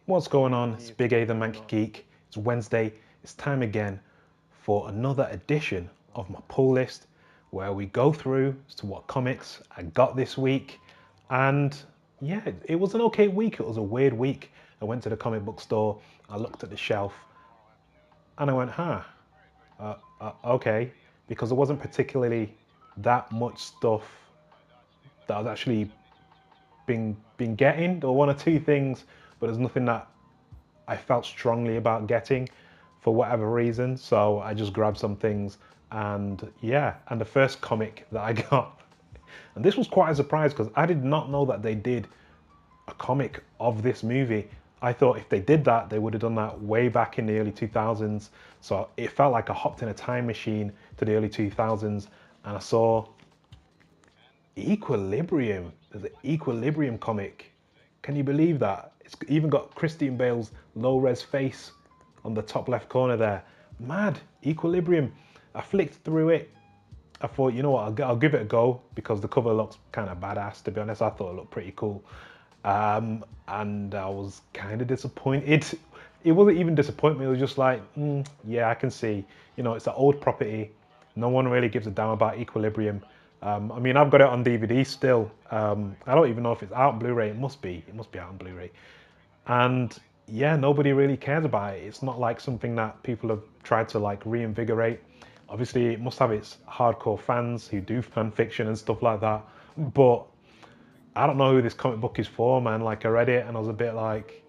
What's going on? It's Big A the Manky Geek. It's Wednesday. It's time again for another edition of my pull list where we go through as to what comics I got this week. And yeah, it was an okay week. It was a weird week. I went to the comic book store, I looked at the shelf, and I went, okay, because there wasn't particularly that much stuff that I was actually been getting. There were one or two things, but there's nothing that I felt strongly about getting for whatever reason. So I just grabbed some things, and yeah, and the first comic that I got, and this was quite a surprise because I did not know that they did a comic of this movie. I thought if they did that, they would have done that way back in the early 2000s. So it felt like I hopped in a time machine to the early 2000s and I saw Equilibrium. There's an Equilibrium comic. Can you believe that? It's even got Christian Bale's low-res face on the top left corner there. Mad. Equilibrium. I flicked through it. I thought, you know what, I'll give it a go because the cover looks kind of badass, to be honest. I thought it looked pretty cool. And I was kind of disappointed. It wasn't even disappointment. It was just like, yeah, I can see. You know, it's an old property. No one really gives a damn about Equilibrium. I mean, I've got it on DVD still. I don't even know if it's out on Blu-ray. It must be. It must be out on Blu-ray. And yeah, nobody really cares about it. It's not like something that people have tried to like reinvigorate. Obviously, it must have its hardcore fans who do fan fiction and stuff like that. But I don't know who this comic book is for, man. Like, I read it and I was a bit like,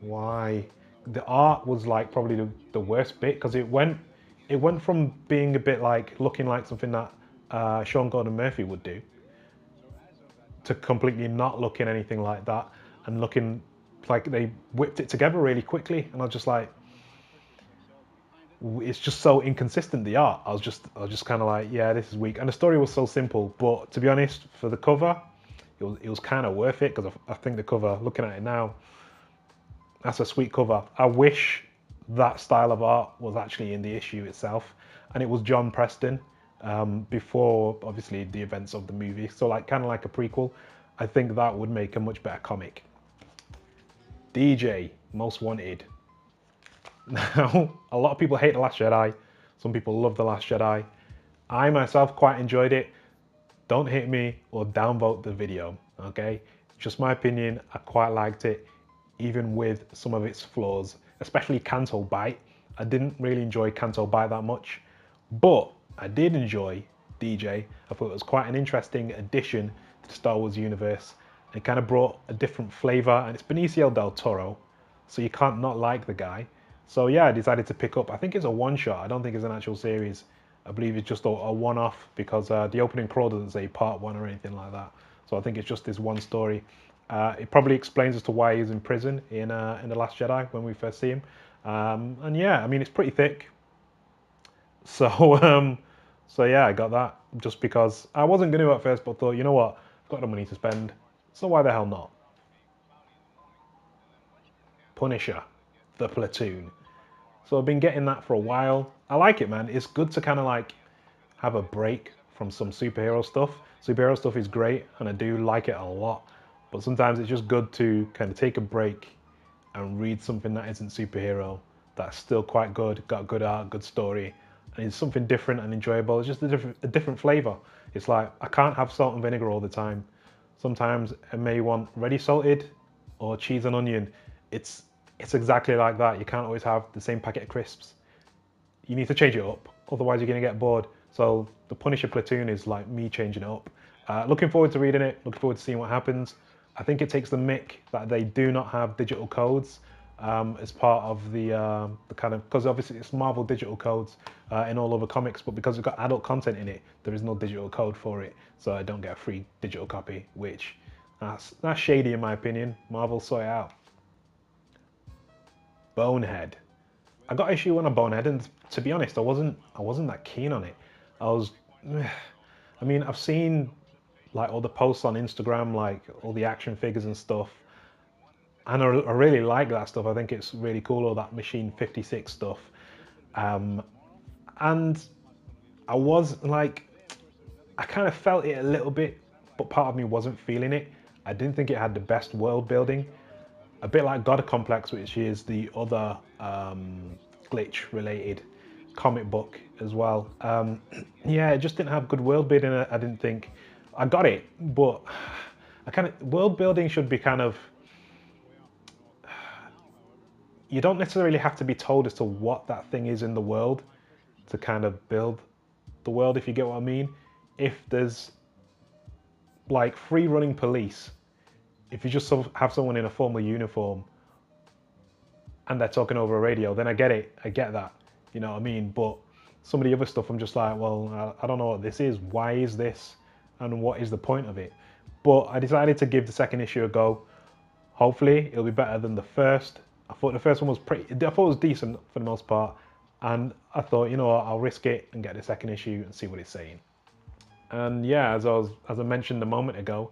why? The art was like probably the worst bit because it went from being a bit like looking like something that Sean Gordon Murphy would do to completely not looking anything like that and looking like they whipped it together really quickly. And I was just like, it's just so inconsistent, the art. I was just kind of like, yeah, this is weak. And the story was so simple, but to be honest, for the cover, it was kind of worth it because I think the cover, looking at it now, that's a sweet cover. I wish that style of art was actually in the issue itself, and it was John Preston, before obviously the events of the movie. So like kind of like a prequel. I think that would make a much better comic. DJ Most Wanted. Now, a lot of people hate The Last Jedi. Some people love The Last Jedi. I myself quite enjoyed it. Don't hit me or downvote the video, okay? Just my opinion, I quite liked it, even with some of its flaws, especially Canto Bite. I didn't really enjoy Canto Bite that much, but I did enjoy DJ. I thought it was quite an interesting addition to the Star Wars universe. It kind of brought a different flavor, and it's Benicio del Toro, so you can't not like the guy. So yeah, I decided to pick up, I think it's a one-shot, I don't think it's an actual series. I believe it's just a one-off because the opening crawl doesn't say part one or anything like that. So I think it's just this one story. It probably explains as to why he's in prison in The Last Jedi when we first see him. And yeah, I mean, it's pretty thick. So, so yeah, I got that just because I wasn't going to at first, but thought, you know what, I've got no money to spend. So why the hell not? Punisher, The Platoon. So I've been getting that for a while. I like it, man. It's good to kind of like have a break from some superhero stuff. Superhero stuff is great, and I do like it a lot. But sometimes it's just good to kind of take a break and read something that isn't superhero, that's still quite good, got good art, good story, and it's something different and enjoyable. It's just a different flavor. It's like I can't have salt and vinegar all the time. Sometimes I may want ready salted or cheese and onion. It's it's exactly like that. You can't always have the same packet of crisps. You need to change it up, otherwise you're going to get bored. So the Punisher Platoon is like me changing it up. Looking forward to reading it, looking forward to seeing what happens. I think it takes the mick that they do not have digital codes as part of the kind of, because obviously it's Marvel digital codes in all other comics, but because it's got adult content in it, there is no digital code for it, so I don't get a free digital copy, which that's shady in my opinion. Marvel, sort it out. Bonehead. I got issue one on Bonehead, and to be honest, I wasn't that keen on it. I was, I mean, I've seen like all the posts on Instagram, like all the action figures and stuff, and I really like that stuff. I think it's really cool, all that Machine 56 stuff. Um, and I was like, I kind of felt it a little bit, but part of me wasn't feeling it. I didn't think it had the best world building. A bit like God Complex, which is the other glitch related comic book as well. Yeah, it just didn't have good world building. I didn't think I got it, but I kind of world building should be kind of, you don't necessarily have to be told as to what that thing is in the world to kind of build the world, if you get what I mean. If there's like free running police, if you just have someone in a formal uniform and they're talking over a radio, then I get it. I get that. You know what I mean? But some of the other stuff, I'm just like, well, I don't know what this is. Why is this? And what is the point of it? But I decided to give the second issue a go. Hopefully, it'll be better than the first. I thought the first one was I thought it was decent for the most part. And I thought, you know what, I'll risk it and get the second issue and see what it's saying. And yeah, as I mentioned a moment ago,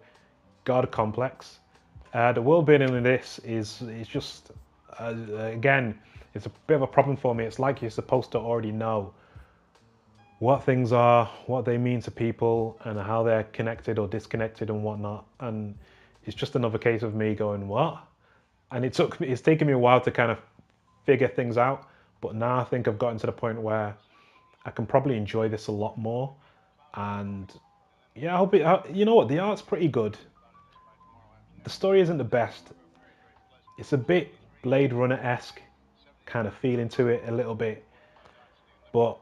God Complex. The world building in this is just again, it's a bit of a problem for me. It's like you're supposed to already know what things are, what they mean to people, and how they're connected or disconnected and whatnot. And it's just another case of me going, what? And it's taken me a while to kind of figure things out. But now I think I've gotten to the point where I can probably enjoy this a lot more. And yeah, I hope you know what, the art's pretty good. The story isn't the best. It's a bit Blade Runner-esque kind of feeling to it a little bit. But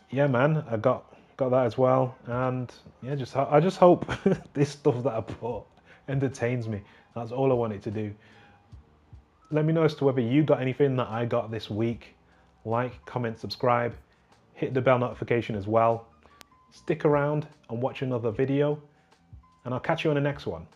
yeah, man, I got that as well. And yeah, I just hope this stuff that I put entertains me. That's all I wanted to do. Let me know as to whether you got anything that I got this week. Like, comment, subscribe, hit the bell notification as well. Stick around and watch another video, and I'll catch you on the next one.